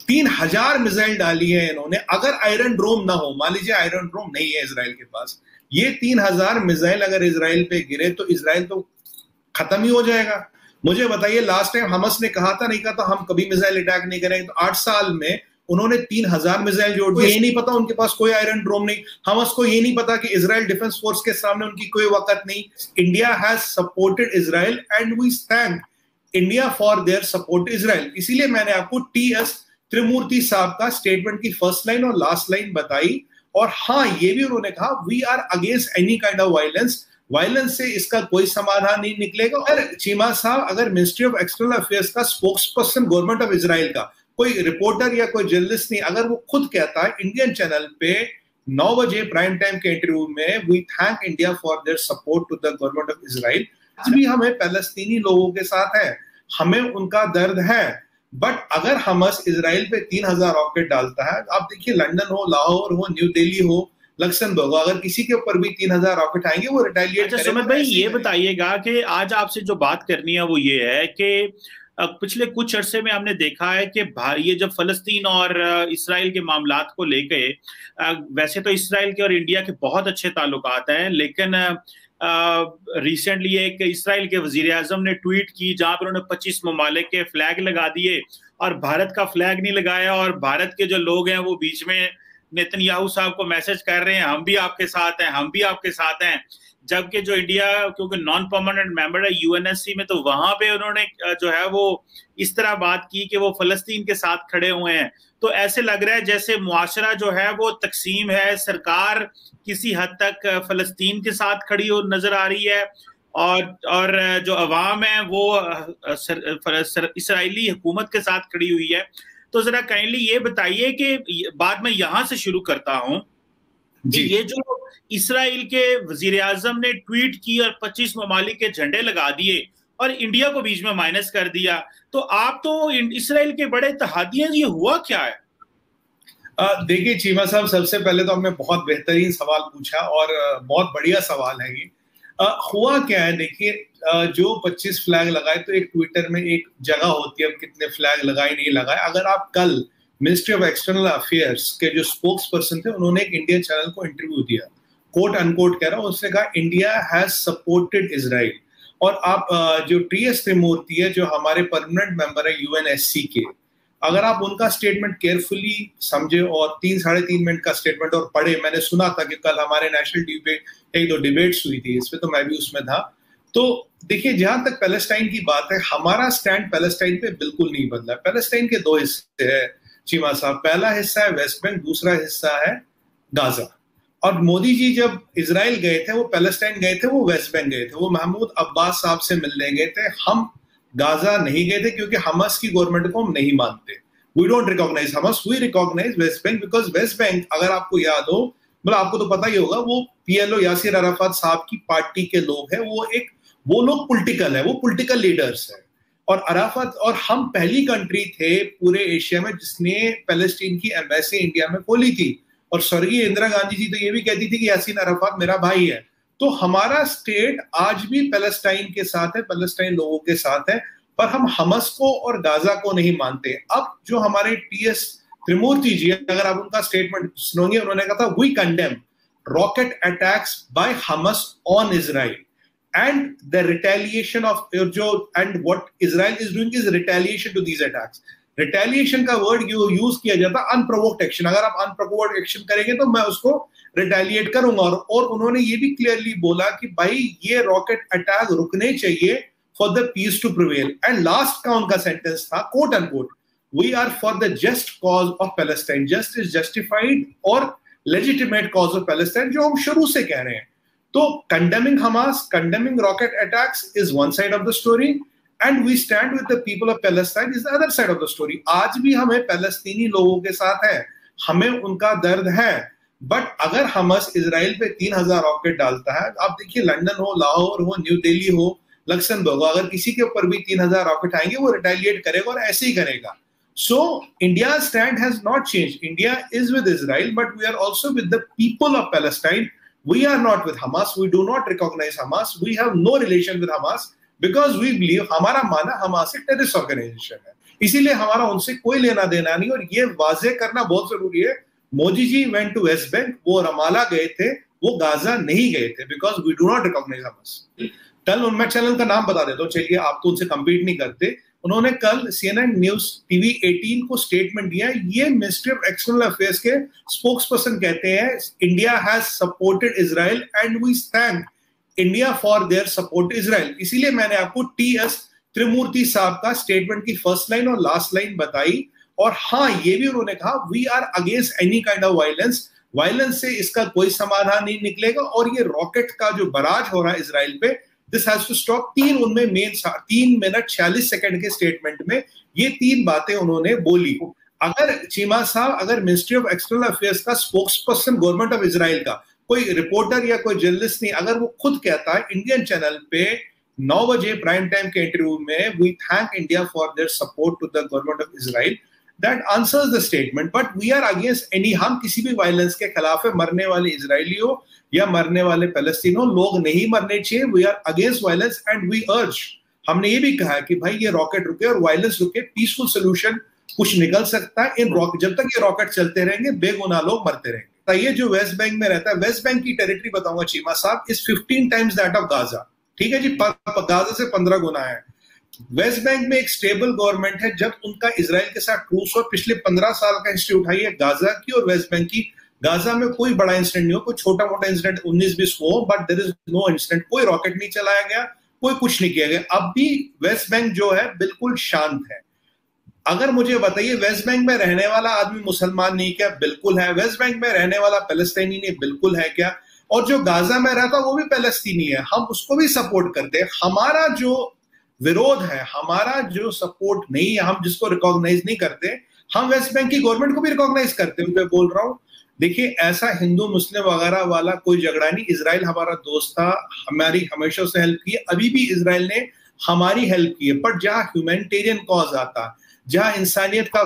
3000 missile डाली है इन्होंने। अगर आयरन ड्रोम ना हो, मान लीजिए आयरन ड्रोम नहीं है इसराइल के पास, ये 3000 मिसाइल अगर इसराइल पे गिरे तो इसराइल तो खत्म ही हो जाएगा। मुझे बताइए, लास्ट टाइम हमस ने कहा था, नहीं कहा था हम कभी मिसाइल अटैक नहीं करेंगे, तो 8 साल में उन्होंने 3000 मिसाइल जोड़ दिए। ये नहीं पता उनके पास कोई आयरन ड्रोम नहीं, हमस को ये नहीं पता कि इजराइल डिफेंस फोर्स के सामने उनकी कोई वक्त नहीं। India has supported Israel and we thank India for their support Israel. इसीलिए मैंने आपको टीएस त्रिमूर्ति साहब का स्टेटमेंट की फर्स्ट लाइन और लास्ट लाइन बताई। और हाँ, ये भी उन्होंने कहा we are against any kind of violence से इसका कोई समाधान नहीं निकलेगा। और चीमा साहब, अगर मिनिस्ट्री ऑफ एक्सटर्नल अफेयर्स का spokes person government of Israel का कोई रिपोर्टर या कोई जर्नलिस्ट नहीं, अगर वो खुद कहता है इंडियन चैनल पे 9 बजे प्राइम टाइम के इंटरव्यू में we thank India for their support to the government of Israel, आज भी हमें पैलेस्तीनी लोगों के साथ है, हमें उनका दर्द है। बट अगर हमस इजराइल पे 3000 रॉकेट डालता है, आप देखिए लंदन हो, लाहौर हो, न्यू दिल्ली हो, लक्समबर्ग हो, अगर किसी के ऊपर भी 3000 रॉकेट आएंगे वो रिटेलिएट करेगा। सुमित भाई, ये बताइएगा कि आज आपसे जो बात करनी है वो ये है कि पिछले कुछ अरसे में हमने देखा है कि ये जब फलस्तीन और इसराइल के मामलात को लेके, वैसे तो इसराइल के और इंडिया के बहुत अच्छे ताल्लुकात हैं, लेकिन रिसेंटली एक इसराइल के वजीर आजम ने ट्वीट की जहां पर उन्होंने 25 ममालिक के फ्लैग लगा दिए और भारत का फ्लैग नहीं लगाया, और भारत के जो लोग हैं वो बीच में नेतन्याहू साहब को मैसेज कर रहे हैं हम भी आपके साथ हैं, हम भी आपके साथ हैं। जबकि जो इंडिया, क्योंकि नॉन परमानेंट मेंबर है यूएनएससी में, तो वहां पे उन्होंने जो है वो इस तरह बात की कि वो फलस्तीन के साथ खड़े हुए हैं। तो ऐसे लग रहा है जैसे मुआशरा जो है वो तकसीम है, सरकार किसी हद तक फलस्तीन के साथ खड़ी हो नजर आ रही है और जो अवाम है वो इसराइली हुकूमत के साथ खड़ी हुई है। तो जरा काइंडली ये बताइए कि बात मैं यहां से शुरू करता हूं कि ये जो इसराइल के वजीर आजम ने ट्वीट की और 25 ममालिक के झंडे लगा दिए और इंडिया को बीच में माइनस कर दिया, तो आप तो इसराइल के बड़े इत्तेहादी हैं, ये हुआ क्या है? देखिए चीमा साहब, सबसे पहले तो आपने बहुत बेहतरीन सवाल पूछा और बहुत बढ़िया सवाल है ये। हुआ क्या है, देखिए जो 25 फ्लैग लगाए, तो एक ट्विटर में एक जगह होती है कितने फ्लैग लगाए नहीं लगाए। अगर आप कल मिनिस्ट्री ऑफ एक्सटर्नल अफेयर्स के जो स्पोक्स पर्सन थे, उन्होंने एक इंडियन चैनल को इंटरव्यू दिया, कोट अनकोट कह रहा हूं, उसने कहा इंडिया हैज सपोर्टेड इजराइल। और आप जो टीएस त्रिमूर्ति है, जो हमारे परमानेंट मेंबर है यूएनएससी के, अगर आप उनका स्टेटमेंट केयरफुली समझे और 3-3.5 मिनट का स्टेटमेंट और पढ़े, मैंने सुना था कि कल हमारे नेशनल डिबेट, 1-2 डिबेट्स हुई थी इस पे, तो मैं भी उसमें था। तो देखिए, जहां तक पैलेस्टाइन की बात है, हमारा स्टैंड पैलेस्टाइन पे बिल्कुल नहीं बदला। पैलेस्टाइन के 2 हिस्से है चीमा साहब, पहला हिस्सा है वेस्ट बैंक, दूसरा हिस्सा है गाजा। और मोदी जी जब इजराइल गए थे, वो पैलेस्टाइन गए थे, वो वेस्ट बैंक गए थे, वो महमूद अब्बास साहब से मिलने गए थे। हम गाजा नहीं गए थे क्योंकि हमस की गवर्नमेंट को हम नहीं मानते। We don't recognise Hamas, we recognise West Bank, because West Bank, अगर आपको याद हो, मतलब आपको तो पता ही होगा, वो पीएलओ यासिर अराफात साहब की पार्टी के लोग हैं, वो लोग पॉलिटिकल है, वो पॉलिटिकल लीडर्स है। और अराफात और हम पहली कंट्री थे पूरे एशिया में जिसने पैलेस्टीन की एम्बेसी इंडिया में खोली थी। और स्वर्गीय इंदिरा गांधी जी तो ये भी कहती थी कि यासीन अराफात मेरा भाई है। तो हमारा स्टेट आज भी पैलेस्टाइन के साथ है, पैलेस्टाइन लोगों के साथ है, पर हम हमस को और गाजा को नहीं मानते। अब जो हमारे टीएस त्रिमूर्ति जी, अगर आप उनका स्टेटमेंट सुनोगे, उन्होंने कहा था we condemn rocket attacks by Hamas on Israel and the retaliation of and what Israel is doing is retaliation to these attacks. Retaliation का वर्ड यूज किया जाता है अनप्रोवोक्ड एक्शन। अगर आप अनप्रोवोक्ड एक्शन करेंगे तो मैं उसको रिटेलिएट करूंगा। और उन्होंने ये भी क्लियरली बोला कि भाई ये रॉकेट अटैक रुकने चाहिए for the peace to prevail. And last का उनका सेंटेंस था quote unquote, we are for the just cause of Palestine, just is justified और लेजिटिमेट कॉज ऑफ पैलेस्टाइन, जो हम शुरू से कह रहे हैं। तो condemning Hamas, condemning rocket attacks is one side of the story, and we stand with the people of Palestine is the other side of the story. आज भी हमें पैलेस्तीनी लोगों के साथ है, हमें उनका दर्द है। बट अगर हमस इजराइल पे 3000 रॉकेट डालता है, आप देखिए लंदन हो, लाहौर हो, न्यू दिल्ली हो, लक्समबर्ग हो, अगर किसी के ऊपर भी 3000 रॉकेट आएंगे वो रिटेलिएट करेगा और ऐसे ही करेगा। So India's stand has not changed. India is with Israel, but we are also with the people of Palestine. We are not with Hamas. We do not recognize Hamas. We have no relation with Hamas because we believe, हमारा माना Hamas एक terrorist organisation है। इसीलिए हमारा उनसे कोई लेना देना नहीं, और ये वाजे करना बहुत जरूरी है। Modi ji went to West Bank, वो रमाला गए थे, वो गाजा नहीं गए थे, because we do not recognise Hamas. कल मैं चैनल का नाम बता देता हूँ, चलिए, आप तो उनसे कंपीट नहीं करते। उन्होंने कल CNN न्यूज टीवी 18 को स्टेटमेंट दिया, ये मिनिस्ट्री ऑफ एक्सटर्नल अफेयर्स के स्पोक्स पर्सन कहते हैं, India has supported Israel and we thank India for their support Israel. इसीलिए मैंने आपको TS त्रिमूर्ति साहब का स्टेटमेंट की फर्स्ट लाइन और लास्ट लाइन बताई। और हाँ, ये भी उन्होंने कहा, we are against any kind of violence, violence से इसका कोई समाधान नहीं निकलेगा, और ये रॉकेट का जो बराज हो रहा है इसराइल पे, दिस हैज टू स्टॉप। उनमें मेन 3 मिनट 46 सेकंड के स्टेटमेंट में ये 3 बातें उन्होंने बोली। अगर चीमा साहब, अगर मिनिस्ट्री ऑफ एक्सटर्नल अफेयर्स का spokes person government of Israel का कोई रिपोर्टर या कोई जर्नलिस्ट नहीं, अगर वो खुद कहता है इंडियन चैनल पे 9 बजे प्राइम टाइम के इंटरव्यू में, we thank India for their support to the government of Israel, that answers the statement. But we are against any, हम किसी भी वायलेंस के खिलाफ है, मरने वाले इजरायलियों या मरने वाले पैलेस्टीनों, लोग नहीं मरने चाहिए। We are against violence and we urge, हमने ये भी कहा कि भाई ये रॉकेट रुके और वायलेंस रुके, पीसफुल सोल्यूशन कुछ निकल सकता है। इन रॉकेट, जब तक ये रॉकेट चलते रहेंगे बेगुनाह लोग मरते रहेंगे। तो ये जो वेस्ट बैंक में रहता है, वेस्ट बैंक की टेरिटरी बताऊंगा चीमा साहब, is 15 times that of Gaza. ठीक है जी, गाजा से 15 गुना है। वेस्ट बैंक में एक स्टेबल गवर्नमेंट है। जब उनका इजराइल के साथ ट्रूस और पिछले 15 साल का हिस्ट्री उठाइए गाजा की और वेस्ट बैंक की, गाजा में कोई बड़ा इंसिडेंट नहीं हो, कोई छोटा मोटा इंसिडेंट 19-20 को हो, but there is no incident, कोई रॉकेट नहीं चलाया गया, कोई कुछ नहीं किया गया। अब भी वेस्ट बैंक जो है बिल्कुल शांत है। अगर मुझे बताइए, वेस्ट बैंक में रहने वाला आदमी मुसलमान नहीं क्या? बिल्कुल है। वेस्ट बैंक में रहने वाला पैलेस्टाइनी नहीं? बिल्कुल है क्या? और जो गाजा में रहता वो भी पैलेस्तीनी है, हम उसको भी सपोर्ट करते हैं। हमारा जो विरोध है, हमारा जो सपोर्ट नहीं है, हम जिसको रिकॉग्नाइज नहीं करते, हम वेस्ट बैंक की गवर्नमेंट को भी रिकॉग्नाइज करते हैं। मैं बोल रहा हूं, देखिए, ऐसा हिंदू मुस्लिम वगैरह वाला कोई झगड़ा नहीं। इजराइल हमारा दोस्त था, हमारी हमेशा उसने हेल्प की है, अभी भी इजराइल ने हमारी हेल्प की है। बट जहां ह्यूमैनिटेरियन कॉज आता, जहां इंसानियत का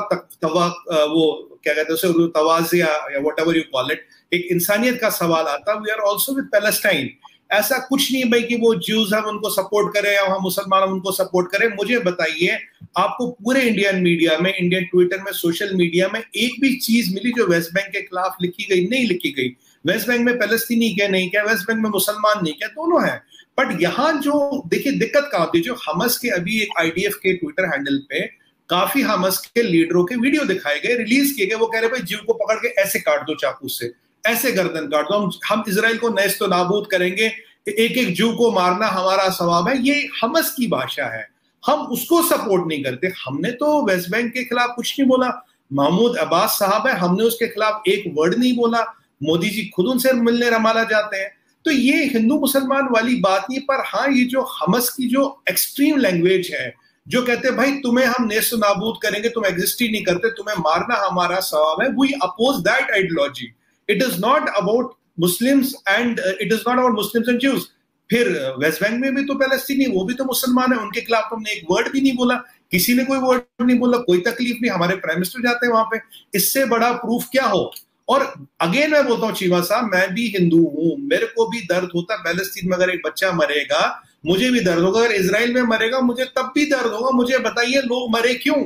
वो क्या कहते हैं उसे, तवाज़िया या व्हाटएवर यू कॉल इट, एक इंसानियत का सवाल आता, we are also with Palestine. ऐसा कुछ नहीं भाई कि वो ज्यूज हम उनको सपोर्ट करें या हम मुसलमान हम उनको सपोर्ट करें। मुझे बताइए, आपको पूरे इंडियन मीडिया में, इंडियन ट्विटर में, सोशल मीडिया में एक भी चीज मिली जो वेस्ट बैंक के खिलाफ लिखी गई? नहीं लिखी गई। वेस्ट बैंक में पैलेस्तीनी क्या नहीं क्या, वेस्ट बैंक में मुसलमान नहीं क्या, दोनों है। बट यहाँ जो देखिए दिक्कत क्या होती है, जो हमस के अभी एक IDF के ट्विटर हैंडल पे काफी हमस के लीडरों के वीडियो दिखाए गए, रिलीज किए गए, वो कह रहे भाई जीव को पकड़ के ऐसे काट दो चाकू से, ऐसे गर्दन काट दो, हम इजराइल को नेस्तो नाबूद करेंगे, एक एक जीव को मारना हमारा सवाब है। ये हमस की भाषा है, हम उसको सपोर्ट नहीं करते। हमने तो वेस्ट बैंक के खिलाफ कुछ नहीं बोला, महमूद अब्बास साहब है, हमने उसके खिलाफ एक वर्ड नहीं बोला, मोदी जी खुद उनसे मिलने रमाला जाते हैं। तो ये हिंदू मुसलमान वाली बात नहीं। पर हाँ, ये जो हमस की जो एक्सट्रीम लैंग्वेज है, जो कहते हैं भाई तुम्हें हम नेस्त नाबूद करेंगे, तुम एग्जिस्ट ही नहीं करते, तुम्हें मारना हमारा सवाब है, we oppose that ideology. It is not about Muslims and it is not about Muslims and Jews. फिर वेस्ट बैंक में भी तो पैलेस्टीनी, वो भी तो मुसलमान है, उनके खिलाफ तुमने एक वर्ड भी नहीं बोला, किसी ने कोई वर्ड नहीं बोला, कोई तकलीफ नहीं, हमारे प्राइम मिनिस्टर जाते हैं वहां पे, इससे बड़ा प्रूफ क्या हो? और अगेन मैं बोलता हूँ चीमा साहब, मैं भी हिंदू हूं, मेरे को भी दर्द होता है। पैलेस्तीन में अगर एक बच्चा मरेगा मुझे भी दर्द होगा, अगर इजराइल में मरेगा मुझे तब भी दर्द होगा। मुझे बताइए लोग मरे क्यों?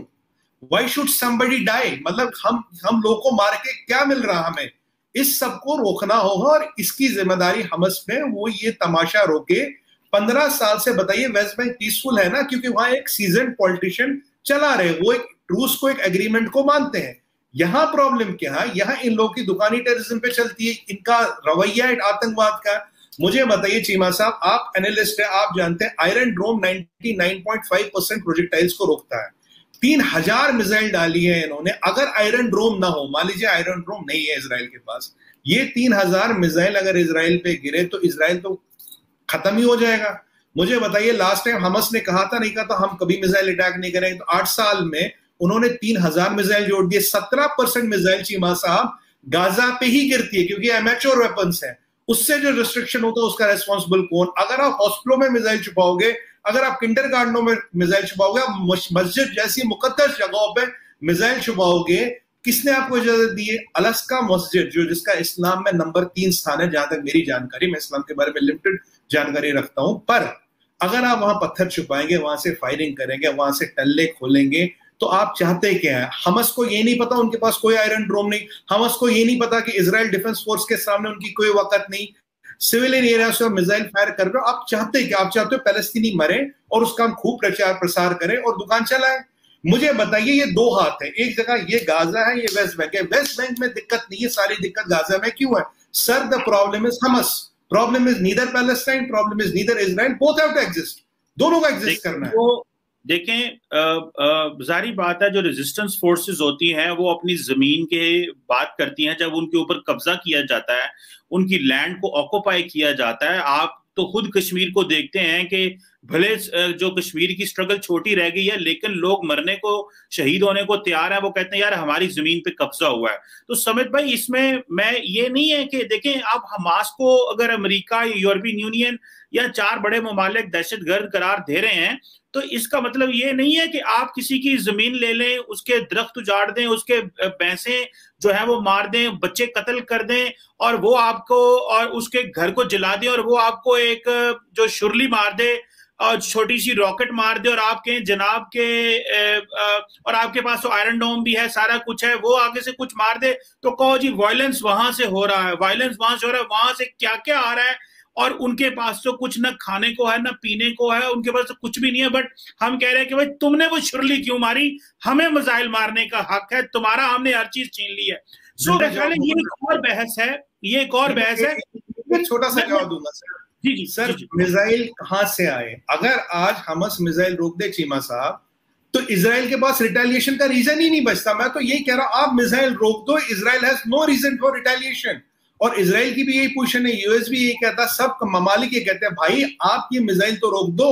Why should somebody die? मतलब हम लोगों को मार के क्या मिल रहा हमें? इस सब को रोकना होगा और इसकी जिम्मेदारी हमस में, वो ये तमाशा रोके। 15 साल से बताइए वेस्ट बैंक पीसफुल है ना, क्योंकि वहां एक सीजन पॉलिटिशियन चला रहे, वो एक रूस को एक एग्रीमेंट को मानते हैं। यहां प्रॉब्लम क्या है? यहां इन लोगों की दुकानी टेररिज्म पे चलती है, इनका रवैया है आतंकवाद का। मुझे बताइए चीमा साहब, आप एनालिस्ट है, आप जानते हैं आयरन ड्रोम 99.5% प्रोजेक्टाइल्स को रोकता है। 3000 मिसाइल डाली है इन्होंने। अगर आयरन ड्रोम ना हो, मान लीजिए आयरन ड्रोम नहीं है इजराइल के पास, ये 3000 मिसाइल अगर इजराइल पे गिरे तो इजराइल तो खत्म ही हो जाएगा। मुझे बताइए, लास्ट टाइम हमस ने कहा था, नहीं कहा था हम कभी मिसाइल अटैक नहीं करेंगे, तो 8 साल में उन्होंने 3000 मिसाइल जोड़ दिए। 17% मिसाइल चीमा साहब गाजा पे ही गिरती है, क्योंकि एमेच्योर वेपन्स है। उससे जो रिस्ट्रिक्शन होता है उसका रेस्पॉन्सिबल कौन? अगर आप हॉस्पिटलों में मिसाइल छुपाओगे, अगर आप किंडरगार्टनों में मिसाइल छुपाओगे, आप मस्जिद जैसी मुकद्दस जगहों पे मिसाइल छुपाओगे, किसने आपको इजाजत दी है? अलास्का मस्जिद, जो जिसका इस्लाम में नंबर 3 स्थान है, जहां तक मेरी जानकारी, मैं इस्लाम के बारे में लिमिटेड जानकारी रखता हूं, पर अगर आप वहां पत्थर छुपाएंगे, वहां से फायरिंग करेंगे, वहां से टल्ले खोलेंगे, तो आप चाहते क्या है? हमस को ये नहीं पता उनके पास कोई आयरन ड्रोम नहीं, हमस को ये नहीं पता कि इजराइल डिफेंस फोर्स के सामने उनकी कोई वक़्त नहीं, सिविलियन एरिया से मिसाइल फायर कर रहे हो। आप चाहते क्या? आप चाहते हो पैलेस्तीनी मरे और उसका हम खूब प्रचार प्रसार करें और दुकान चलाएं? मुझे बताइए, ये दो हाथ है, एक जगह ये गाजा है, ये वेस्ट बैंक है। वेस्ट बैंक में दिक्कत नहीं है, सारी दिक्कत गाजा में क्यों है? Sir, the problem is Hamas, problem is neither Palestine, problem is neither Israel, both have to exist, दोनों का एग्जिस्ट करना है। देखें, जारी बात है, जो रेजिस्टेंस फोर्सेस होती हैं वो अपनी जमीन के बात करती हैं। जब उनके ऊपर कब्जा किया जाता है, उनकी लैंड को ऑक्यूपाई किया जाता है, आप तो खुद कश्मीर को देखते हैं कि भले जो कश्मीर की स्ट्रगल छोटी रह गई है, लेकिन लोग मरने को, शहीद होने को तैयार है। वो कहते हैं यार हमारी जमीन पे कब्जा हुआ है। तो समित भाई, इसमें मैं ये नहीं है कि देखें, आप हमास को अगर अमेरिका, यूरोपियन यूनियन या 4 बड़े ममालिक दहशतगर्द करार दे रहे हैं, तो इसका मतलब ये नहीं है कि आप किसी की जमीन ले लें, उसके दरख्त उजाड़ दें, उसके भैंसे जो है वो मार दें, बच्चे कत्ल कर दें, और वो आपको, और उसके घर को जला दें, और वो आपको एक जो शुरली मार दे और छोटी सी रॉकेट मार दे, और आपके जनाब के और आपके पास तो आयरन डोम भी है, सारा कुछ है, वो आगे से कुछ मार दे तो कहो जी वायलेंस वहां से हो रहा है, वायलेंस वहां से हो रहा है। वहां से क्या क्या आ रहा है, और उनके पास तो कुछ न खाने को है, न पीने को है, उनके पास तो कुछ भी नहीं है। बट हम कह रहे हैं कि भाई तुमने वो शुरली क्यों मारी, हमें मिसाइल मारने का हक है तुम्हारा, हमने हर चीज छीन ली है। सो ये एक और बहस है, ये एक और बहस है। छोटा सा जवाब दूंगा सर। जी सर, मिसाइल कहां से आए? अगर आज हमस मिसाइल रोक दे चीमा साहब, तो इजराइल के पास रिटेलिएशन का रीजन ही नहीं बचता। मैं तो ये कह रहा हूं, आप मिसाइल रोक दो, Israel has no reason for retaliation. और इजराइल की भी यही पोजीशन है, यूएस भी यही कहता है, सब ममालिक ये कहते हैं भाई आप ये मिसाइल तो रोक दो।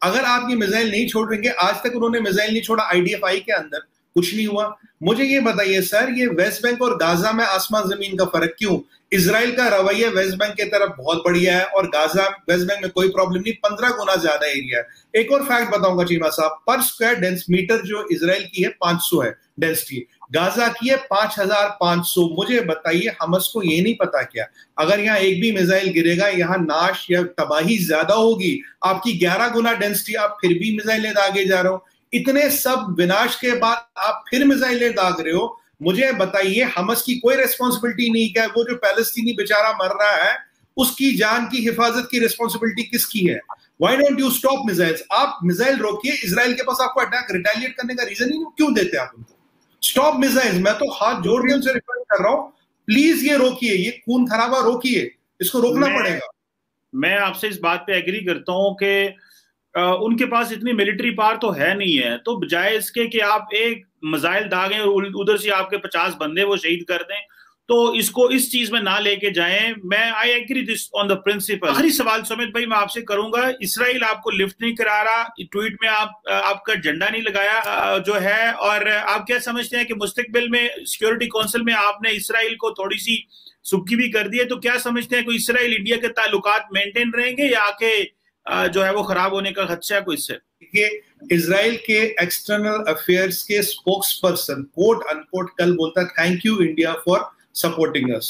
अगर आप ये मिसाइल नहीं छोड़ेंगे, आज तक उन्होंने मिसाइल नहीं छोड़ा आईडीएफआई के अंदर, कुछ नहीं हुआ। मुझे ये बताइए सर, ये वेस्ट बैंक और गाजा में आसमान जमीन का फर्क क्यों? इजराइल का रवैया वेस्ट बैंक की तरफ बहुत बढ़िया है और गाजा वेस्ट बैंक में कोई प्रॉब्लम नहीं, 15 गुना ज्यादा एरिया है। एक और फैक्ट बताऊंगा चीमा साहब, पर स्क्वायर डेंस मीटर जो इजराइल की है 500 है डेंसिटी, गाजा की है 5500। मुझे बताइए, हमस को ये नहीं पता क्या, अगर यहाँ एक भी मिसाइल गिरेगा यहाँ नाश या तबाही ज्यादा होगी? आपकी 11 गुना डेंसिटी, आप फिर भी मिसाइलें दागे जा रहे हो। इतने सब विनाश के बाद आप फिर मिसाइलें दाग रहे हो। मुझे बताइए, हमस की कोई रेस्पॉन्सिबिलिटी नहीं क्या? वो जो पैलेस्तीनी बेचारा मर रहा है, उसकी जान की हिफाजत की रेस्पॉन्सिबिलिटी किसकी है? Why don't you stop missiles? आप मिसाइल रोकिए, इजराइल के पास आपको अटैक रिटेलिएट करने का रीजन ही क्यों देते आप उनको? Stop missiles. मैं तो हाथ जोड़ के उनसे रिक्वेस्ट कर रहा हूं, प्लीज ये रोकिए, ये खून खराबा रोकिए, इसको रोकना पड़ेगा। मैं आपसे इस बात पे एग्री करता हूं कि उनके पास इतनी मिलिट्री पावर तो है नहीं है, तो बजाय इसके कि आप एक मिसाइल दागें और उधर से आपके 50 बंदे वो शहीद कर दें, तो इसको इस चीज में ना लेके जाएं। मैं I agree this on the principle. आखिरी सवाल सुमित भाई मैं आपसे करूंगा, इसराइल आपको लिफ्ट नहीं करा रहा, ट्वीट में आपका झंडा नहीं लगाया जो है, और आप क्या समझते हैं कि मुस्तकबिल में सिक्योरिटी काउंसिल में आपने इसराइल को थोड़ी सी सुबकी भी कर दी है, तो क्या समझते हैं कोई इसराइल इंडिया के ताल्लुकात मेंटेन रहेंगे या आके जो है वो खराब होने का खदशा है कोई इससे? इजराइल के एक्सटर्नल अफेयर्स के स्पोक्स पर्सन कोट अनकोट कल बोलता है, thank you India for supporting us.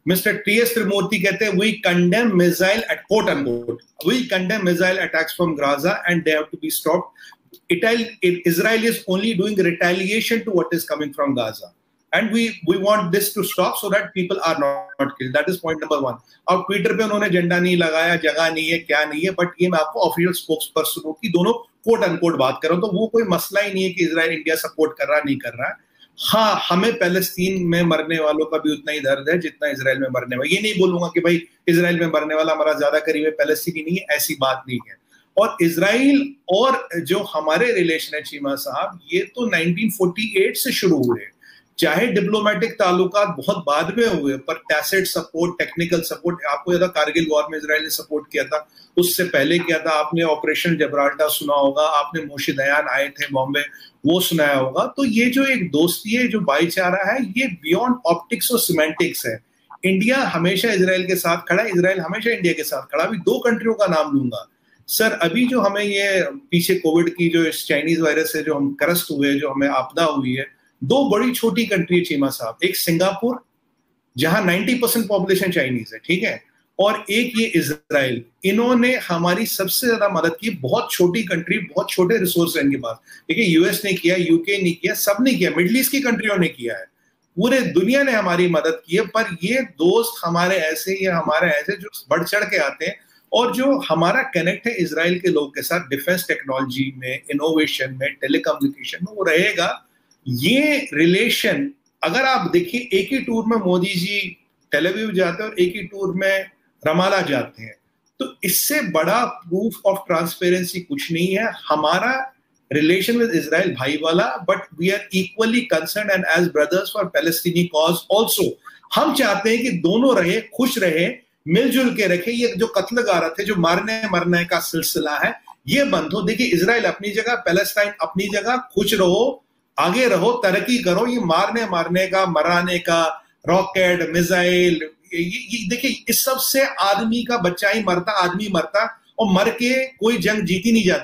Mister T S. Tirumurti कहते हैं, we condemn missile at quote unquote, we condemn missile attacks from Gaza and they have to be stopped. Israel is only doing retaliation to what is coming from Gaza. And we want this to stop so that people are not killed. That is point number 1. और Twitter पे उन्होंने झंडा नहीं लगाया, जगह नहीं है, क्या नहीं है, बट ये मैं आपको ऑफिशियल स्पोक्स पर्सन की दोनों कोट अनकोट बात कर रहा हूं, तो वो कोई मसला ही नहीं है कि इजराइल इंडिया सपोर्ट कर रहा नहीं कर रहा है। हाँ, हमें पैलेस्तीन में मरने वालों का भी उतना ही दर्द है जितना इजराइल में मरने वाला। ये नहीं बोलूंगा कि भाई इजराइल में मरने वाला हमारा ज्यादा करीब है, पैलेस्तीनी नहीं है, ऐसी बात नहीं है। और इजराइल और जो हमारे रिलेशन है चीमा साहब, ये तो 1948 से शुरू हुए, चाहे डिप्लोमेटिक ताल्लुकात बहुत बाद में हुए, पर टैसिट सपोर्ट, टेक्निकल सपोर्ट, आपको याद है कारगिल वॉर में इजराइल ने सपोर्ट किया था, उससे पहले किया था, आपने ऑपरेशन जबराल्टार सुना होगा, आपने मोशी दयान आए थे बॉम्बे, वो सुनाया होगा। तो ये जो एक दोस्ती है, जो भाईचारा है, ये बियॉन्ड ऑप्टिक्स और सिमेंटिक्स है। इंडिया हमेशा इजराइल के साथ खड़ा है, इजराइल हमेशा इंडिया के साथ खड़ा। अभी 2 कंट्रियों का नाम लूंगा सर, अभी जो हमें ये पीछे कोविड की जो इस चाइनीज वायरस से जो हम ग्रस्त हुए, जो हमें आपदा हुई है, 2 बड़ी छोटी कंट्री है चीमा साहब, एक सिंगापुर जहां 90% पॉपुलेशन चाइनीज है, ठीक है, और एक ये इजराइल, इन्होंने हमारी सबसे ज्यादा मदद की। बहुत छोटी कंट्री, बहुत छोटे रिसोर्स है इनके पास। देखिए यूएस ने किया, यूके ने किया, सब ने किया, मिडिल ईस्ट की कंट्रियों ने किया है, पूरे दुनिया ने हमारी मदद की है। पर ये दोस्त हमारे ऐसे, ये हमारे ऐसे जो बढ़ चढ़ के आते हैं, और जो हमारा कनेक्ट है इजराइल के लोग के साथ डिफेंस टेक्नोलॉजी में, इनोवेशन में, टेलीकम्युनिकेशन में, वो रहेगा। ये रिलेशन अगर आप देखिए, एक ही टूर में मोदी जी टेल अवीव जाते हैं और एक ही टूर में रमाला जाते हैं, तो इससे बड़ा प्रूफ ऑफ ट्रांसपेरेंसी कुछ नहीं है। हमारा रिलेशन विद इजराइल भाई वाला, but we are equally concern and as brothers for Palestinian cause also. हम चाहते हैं कि दोनों रहे, खुश रहे, मिलजुल के रखे। ये जो कत्ल गारत है, जो मारने मरने का सिलसिला है, ये बंद हो। देखिए इजराइल अपनी जगह, पैलेस्टाइन अपनी जगह, खुश रहो, आगे रहो, तरक्की करो। ये मारने का, मराने का, रॉकेट, मिसाइल, देखिए इस सब से आदमी का बच्चा ही मरता, आदमी मरता, और मर के कोई जंग जीती नहीं जाती।